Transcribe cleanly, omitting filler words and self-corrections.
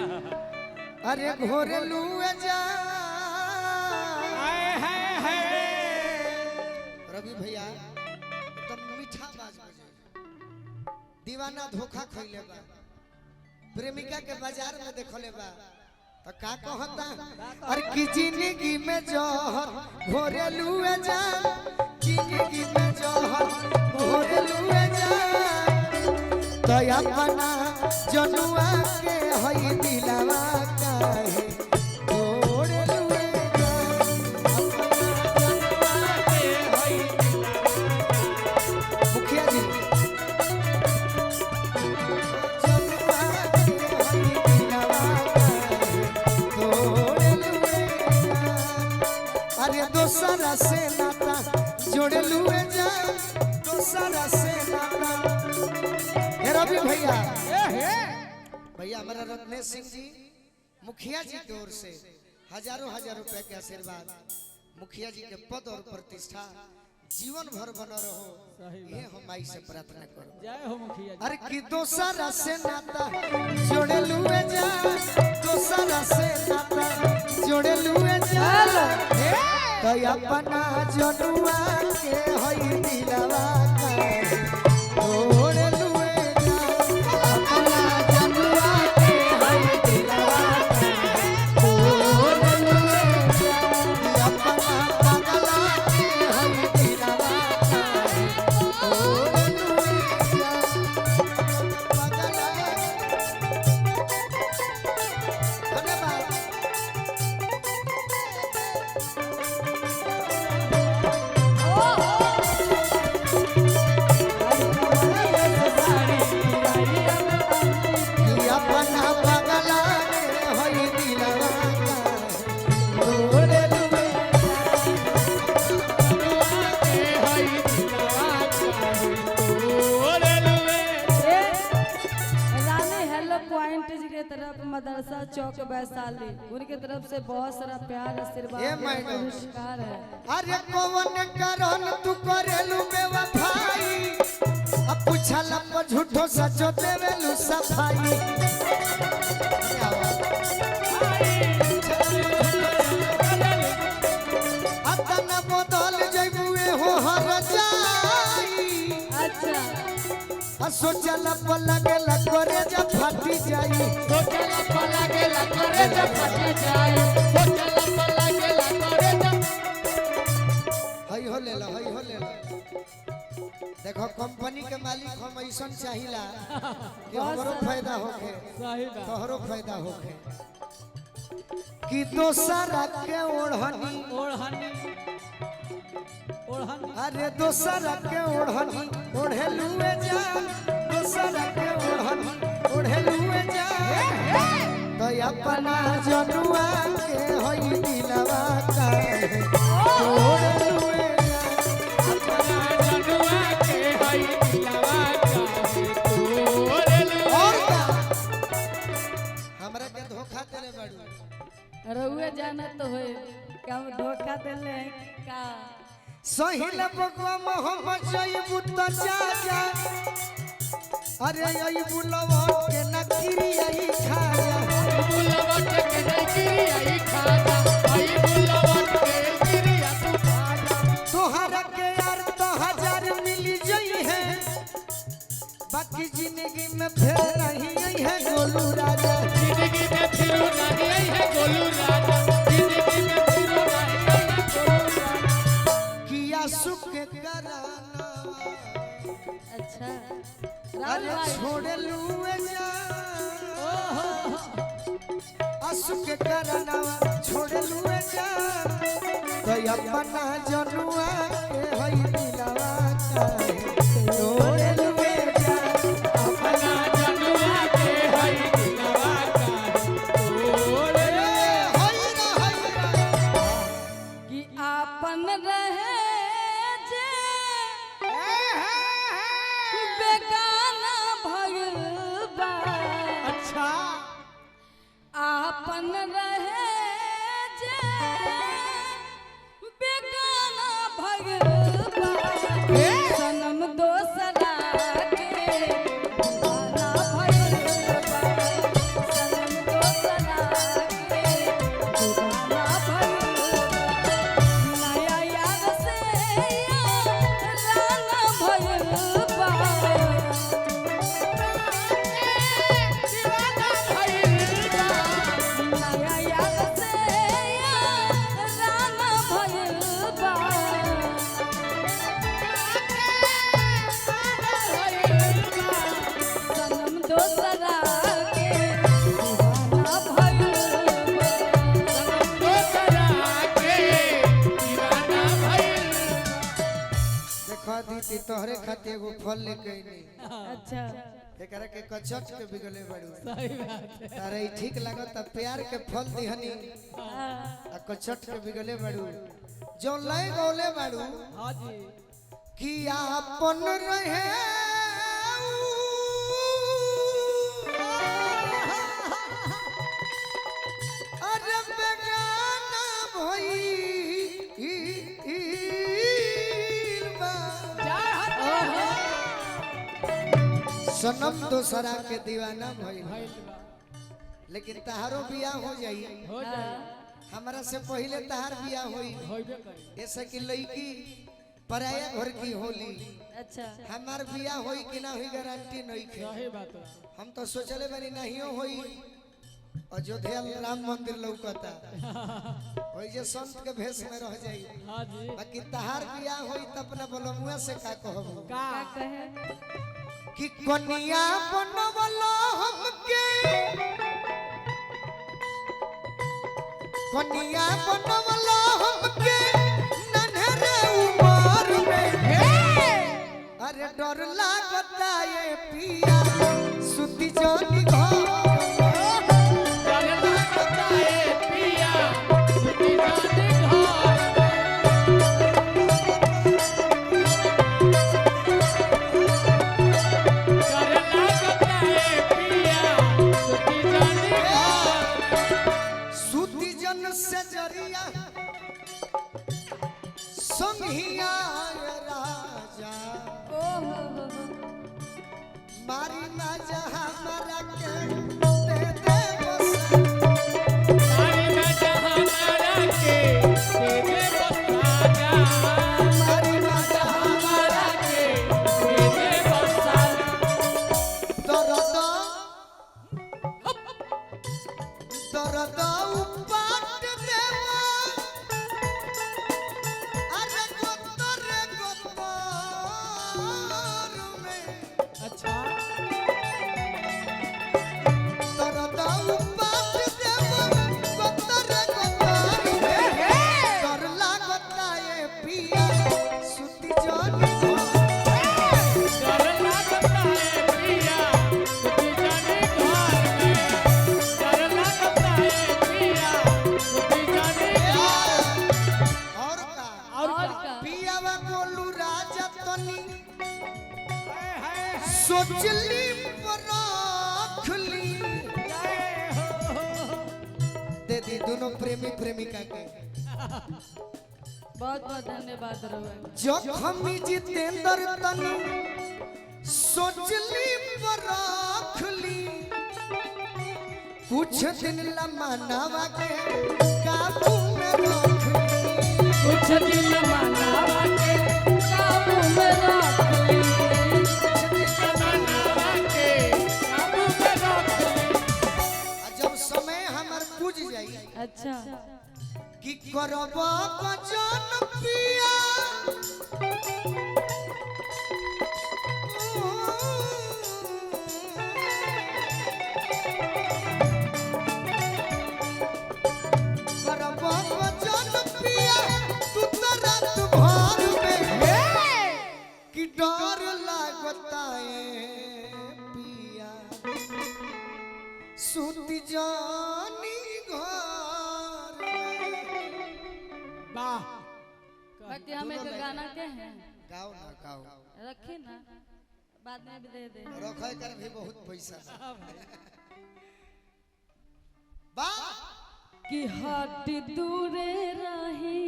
अरे घोरे लुए जा रवि भैया एकदम मीठा बाज बजे दीवाना धोखा खइले बा प्रेमिका के बाजार में देखले बा तो का कहता अरे की जिंदगी में जोहर घोरे लुए जा जिंदगी में जोहर घोरे लुए जा तो अपना जनुआ के हई दिलवा काहे घोरे लुए जा अपना जनुआ के हई मुखिया जी दोसरा से नाता जोड़े लुए जा दोसरा से नाता हे रवि भैया भैया हमारा रत्नेश सिंह जी मुखिया जी की ओर से हजारों हजार रुपए के आशीर्वाद मुखिया जी के पद और प्रतिष्ठा जीवन भर बना रहो ये हम माई से प्रार्थना करो जय हो मुखिया जी। अरे कि दोसरा से नाता जोड़े लुए जा दोसरा से नाता जोड़े लुए जा तो अपना जनुआ के हई दिलवा काहे घोरे लुए जा अपना जनुआ के हई दिलवा काहे घोरे लुए जा अपना पगला के हई दिलवा काहे घोरे लुए जा पगला धन्यवाद अपना पगला के हई दिलवा काहे घोरे लुए रानी हेलो पॉइंट जी के तरफ मदरसा चौक वैशाली उनके तरफ से बहुत सारा प्यार आशीर्वाद ये मैडम। पुरस्कार है। अरे कौन कारण तू करेलू बेवफाई अब पूछला पर झूठो सचो देवेलू सफाई अतना बदल जइबुए हो हर जाई अच्छा आ सोचला पर लगेला करे जा फाटी जाई सोचला पला गेला करे जब फटे जाए सोचला पला गेला करे जब हई हो लेला देखो कंपनी के मालिक हम ऐसन चाहिला कि हमरो फायदा होखे सही बात तोहरो फायदा होखे कि दोसरा के ओढ़नी ओढ़नी अरे दोसरा के ओढ़नी ओढ़े लुए जा दोसरा के ओढ़नी ओढ़े लुए जा तो अपना जनुआ के हई दिलवा काहे ओढ़े लुए जा अपना जनुआ के हई दिलवा काहे तोरे और का हमरा के धोखा देले बाड़ू रहुए जाना तो होए क्या हम धोखा देले का सहिल बगवा मोहम्मद जईबू त जा जा अरे आई बुलवा के नखरी आई खा जा बुलवा के नखरी आई खा जा आई बुलवा के गिरिया तू खा जा तोहरा के यार तो हजार मिली जई है बाकी जिंदगी में फिर नहीं आई है गोलू राजा जिंदगी में फिर नहीं आई है गोलू राजा जिंदगी में फिर नहीं आई है गोलू राजा किया सुख के कराना अच्छा अरे छोड़ लुए जा आसु के कराना छोड़ लुए जा तो अपना जनुआ के हई दिलवा काहे छोड़ लुए जा अपना जनुआ के हई दिलवा काहे तोरे हई रा कि आपन रहे जे बेगाना भइल बा अच्छा आपन रहे जे बेगाना भइल बा सनम दोसरा के दीवाना भइल बा सनम दोसरा तोहरे खातिर एगो फल लेके आइनी अच्छा एकरा के कचट के बिगले बाड़ू सही बात है। तारे ई ठीक लागत प्यार के फल दिहनी हाँ, आ कचट के बिगले बाड़ू जो लय गौले बाड़ू हाँ जी कि आपन रहे अरे बेगाना भइल बा सनम दोसरा के दीवाना भइल बा। लेकिन तहारो बियाह हो जाई हो जाए हमरा से पहले तहार बियाह होई होइबे करी ऐसे कि लड़की पराया घर की होली अच्छा हमार बियाह होई कि ना होई गारंटी नहीं खे सही बात है। हम तो सोचले बनी नहीं होई अयोध्या राम मंदिर लौकता होई जे संत के भेष में रह जाई हाँ जी बाकी तहार बियाह होई त अपना बोलमुआ से का कहबू का क्या कहे कि कनिया बनवलो हमके कनिया बनवलो हमके नन्हरे उमर में अरे डर लागता ये पिया सुती जोनी घर सुती जन से जरिया संघिया राजा ओहो मारी ना जहां मरा के दे दे बस मारी ना जहां मरा के दर्द दर्द उपाट देवा अरे गोतर में अच्छा दर्द उपाट देवा गोतर में डर लागता ये पिया सुती जानी और का और का पियावा गोलू राजा तनी सोचली रखली दे दी दोनों प्रेमी प्रेमिका के बहुत बहुत धन्यवाद रहुआ जखमी जितेंद्र तनी सोचली रखली कुछ दिन ला मनावा के काबू में रखली कुछ दिन मनावा के काबू में रख ली आ जब समय हमार पूज जाई अच्छा कि करब गजन पिया करब गजन पिया तू तो रात भर में कि डर लागता है पिया सुती जानी घर में। वाह बाकी हम एक गाना के हैं गाओ ना गाओ रखी ना बाद में भी दे दे रखे कर भी बहुत पैसा बा कि हट दूरे रही